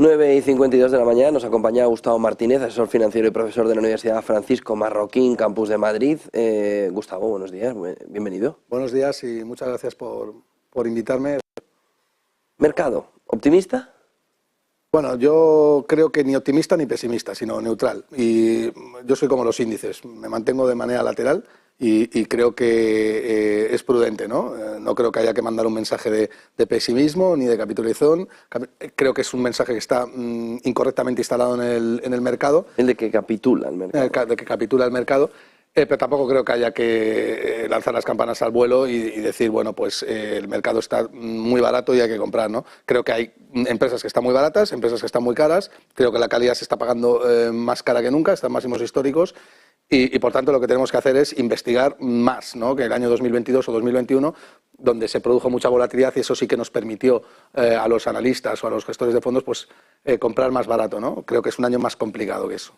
9:52 de la mañana nos acompaña Gustavo Martínez, asesor financiero y profesor de la Universidad Francisco Marroquín, campus de Madrid. Gustavo, buenos días, bienvenido. Buenos días y muchas gracias por invitarme. ¿Mercado? ¿Optimista? Bueno, yo creo que ni optimista ni pesimista, sino neutral. Y yo soy como los índices, me mantengo de manera lateral y creo que es prudente, ¿no? No creo que haya que mandar un mensaje de pesimismo ni de capitulación. Creo que es un mensaje que está incorrectamente instalado en el mercado. El de que capitula el mercado. De que capitula el mercado. Pero tampoco creo que haya que lanzar las campanas al vuelo y decir, bueno, pues el mercado está muy barato y hay que comprar, ¿no? Creo que hay empresas que están muy baratas, empresas que están muy caras. Creo que la calidad se está pagando más cara que nunca, están máximos históricos. Y por tanto lo que tenemos que hacer es investigar más, ¿no? Que el año 2022 o 2021, donde se produjo mucha volatilidad y eso sí que nos permitió a los analistas o a los gestores de fondos pues comprar más barato, ¿no? Creo que es un año más complicado que eso.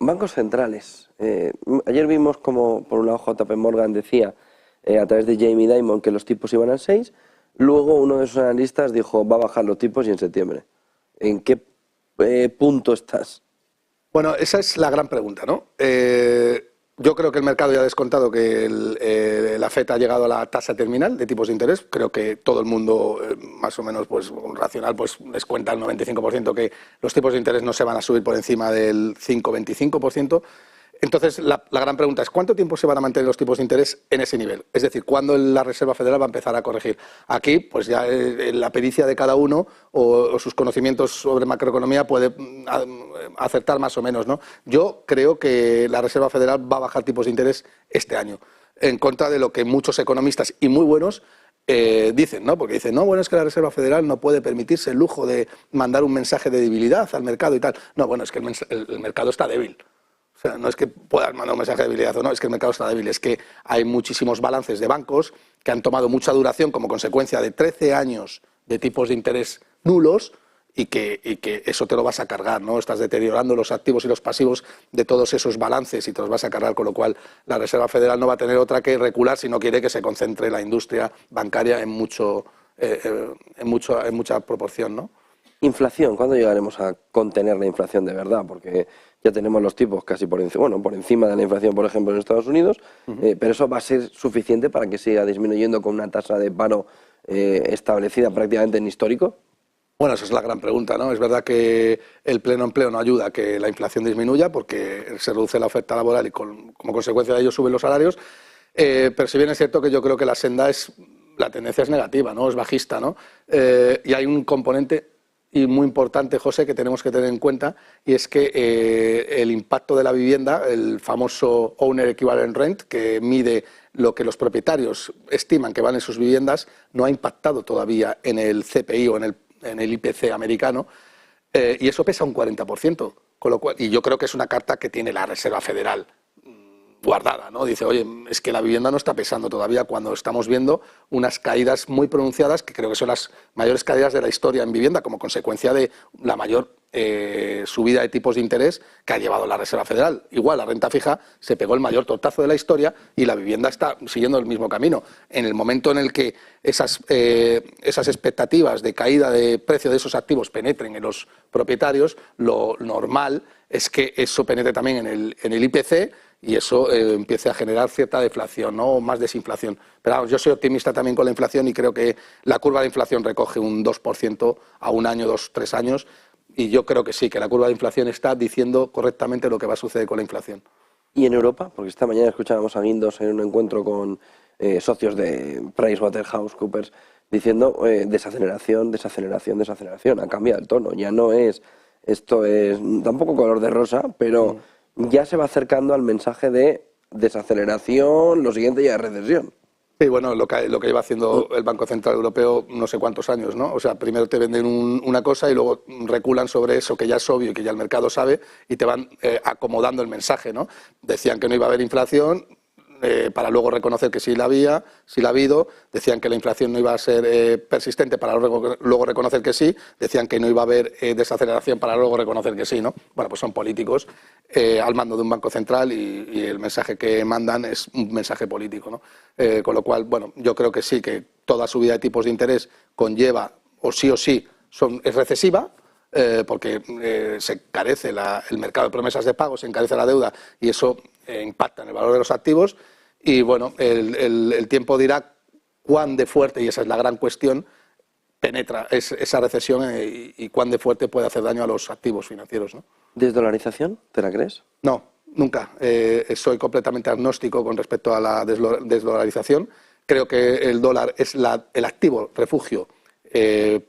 Bancos centrales. Ayer vimos como, por un lado, JP Morgan decía a través de Jamie Dimon que los tipos iban al 6. Luego uno de sus analistas dijo, va a bajar los tipos y en septiembre. ¿En qué punto estás? Bueno, esa es la gran pregunta, ¿no? Yo creo que el mercado ya ha descontado que la FED ha llegado a la tasa terminal de tipos de interés. Creo que todo el mundo, más o menos pues racional, pues les cuenta el 95% que los tipos de interés no se van a subir por encima del 5,25%. Entonces, la gran pregunta es, ¿cuánto tiempo se van a mantener los tipos de interés en ese nivel? Es decir, ¿cuándo la Reserva Federal va a empezar a corregir? Aquí, pues ya la pericia de cada uno o sus conocimientos sobre macroeconomía puede acertar más o menos, ¿no? Yo creo que la Reserva Federal va a bajar tipos de interés este año, en contra de lo que muchos economistas y muy buenos dicen, ¿no? Porque dicen, no, bueno, es que la Reserva Federal no puede permitirse el lujo de mandar un mensaje de debilidad al mercado y tal. No, bueno, es que el mercado está débil. O sea, no es que puedan mandar un mensaje de debilidad o no, es que el mercado está débil, es que hay muchísimos balances de bancos que han tomado mucha duración como consecuencia de 13 años de tipos de interés nulos y que eso te lo vas a cargar, ¿no? Estás deteriorando los activos y los pasivos de todos esos balances y te los vas a cargar, con lo cual la Reserva Federal no va a tener otra que recular si no quiere que se concentre la industria bancaria en mucha proporción, ¿no? Inflación, ¿cuándo llegaremos a contener la inflación de verdad? Porque ya tenemos los tipos casi por encima de la inflación, por ejemplo, en Estados Unidos, pero eso va a ser suficiente para que siga disminuyendo con una tasa de paro establecida prácticamente en histórico. Bueno, esa es la gran pregunta, ¿no? Es verdad que el pleno empleo no ayuda a que la inflación disminuya porque se reduce la oferta laboral y como consecuencia de ello suben los salarios, pero si bien es cierto que yo creo que la tendencia es negativa, ¿no? Es bajista, ¿no? Y hay un componente y muy importante, José, que tenemos que tener en cuenta, y es que el impacto de la vivienda, el famoso Owner Equivalent Rent, que mide lo que los propietarios estiman que valen sus viviendas, no ha impactado todavía en el CPI o en el IPC americano, y eso pesa un 40%, con lo cual, y yo creo que es una carta que tiene la Reserva Federal guardada, ¿no? Dice, oye, es que la vivienda no está pesando todavía cuando estamos viendo unas caídas muy pronunciadas, que creo que son las mayores caídas de la historia en vivienda, como consecuencia de la mayor subida de tipos de interés que ha llevado la Reserva Federal. Igual, la renta fija se pegó el mayor tortazo de la historia y la vivienda está siguiendo el mismo camino. En el momento en el que esas expectativas de caída de precio de esos activos penetren en los propietarios, lo normal es que eso penetre también en el IPC y eso empiece a generar cierta deflación, ¿no? O más desinflación. Pero vamos, yo soy optimista también con la inflación y creo que la curva de inflación recoge un 2% a un año, 2, 3 años, y yo creo que sí, que la curva de inflación está diciendo correctamente lo que va a suceder con la inflación. ¿Y en Europa? Porque esta mañana escuchábamos a Guindos en un encuentro con socios de PricewaterhouseCoopers diciendo desaceleración. Ha cambiado el tono, ya no es, esto es tampoco color de rosa, pero ya se va acercando al mensaje de desaceleración, lo siguiente ya es recesión. Sí, bueno, lo que lleva haciendo el Banco Central Europeo no sé cuántos años, ¿no? O sea, primero te venden una cosa y luego reculan sobre eso que ya es obvio y que ya el mercado sabe y te van acomodando el mensaje, ¿no? Decían que no iba a haber inflación, para luego reconocer que sí la ha habido, decían que la inflación no iba a ser persistente para luego reconocer que sí, decían que no iba a haber desaceleración para luego reconocer que sí, ¿no? Bueno, pues son políticos al mando de un banco central y el mensaje que mandan es un mensaje político, ¿no? Con lo cual, bueno, yo creo que sí, que toda subida de tipos de interés conlleva, o sí, es recesiva. porque se encarece el mercado de promesas de pago, se encarece la deuda y eso impacta en el valor de los activos. Y bueno, el tiempo dirá cuán de fuerte, y esa es la gran cuestión, penetra esa recesión y cuán de fuerte puede hacer daño a los activos financieros, ¿no? ¿Desdolarización? ¿Te la crees? No, nunca. Soy completamente agnóstico con respecto a la desdolarización. Creo que el dólar es el activo refugio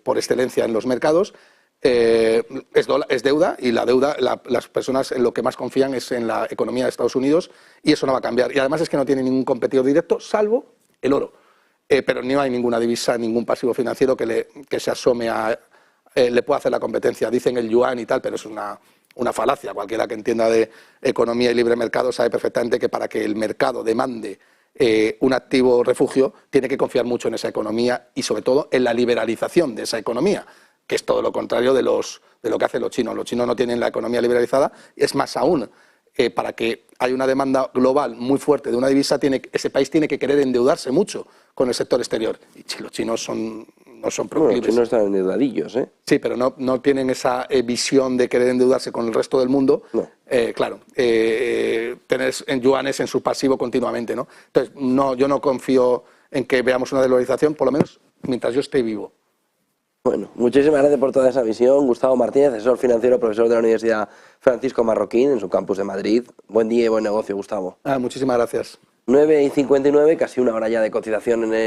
por excelencia en los mercados. Es deuda y la deuda, las personas en lo que más confían es en la economía de Estados Unidos y eso no va a cambiar. Y además es que no tiene ningún competidor directo salvo el oro. Pero no hay ninguna divisa, ningún pasivo financiero que se asome le pueda hacer la competencia. Dicen el yuan y tal, pero es una falacia. Cualquiera que entienda de economía y libre mercado sabe perfectamente que para que el mercado demande un activo refugio tiene que confiar mucho en esa economía y sobre todo en la liberalización de esa economía, que es todo lo contrario de lo que hacen los chinos. Los chinos no tienen la economía liberalizada, es más aún. Para que haya una demanda global muy fuerte de una divisa, ese país tiene que querer endeudarse mucho con el sector exterior. Y los chinos no son proclives. Bueno, los chinos están endeudadillos, ¿eh? Sí, pero no tienen esa visión de querer endeudarse con el resto del mundo. No. Claro, tener en yuanes en su pasivo continuamente, ¿no? Entonces, yo no confío en que veamos una desvalorización, por lo menos mientras yo esté vivo. Bueno, muchísimas gracias por toda esa visión. Gustavo Martínez, asesor financiero, profesor de la Universidad Francisco Marroquín, en su campus de Madrid. Buen día y buen negocio, Gustavo. Muchísimas gracias. 9:59, casi una hora ya de cotización en el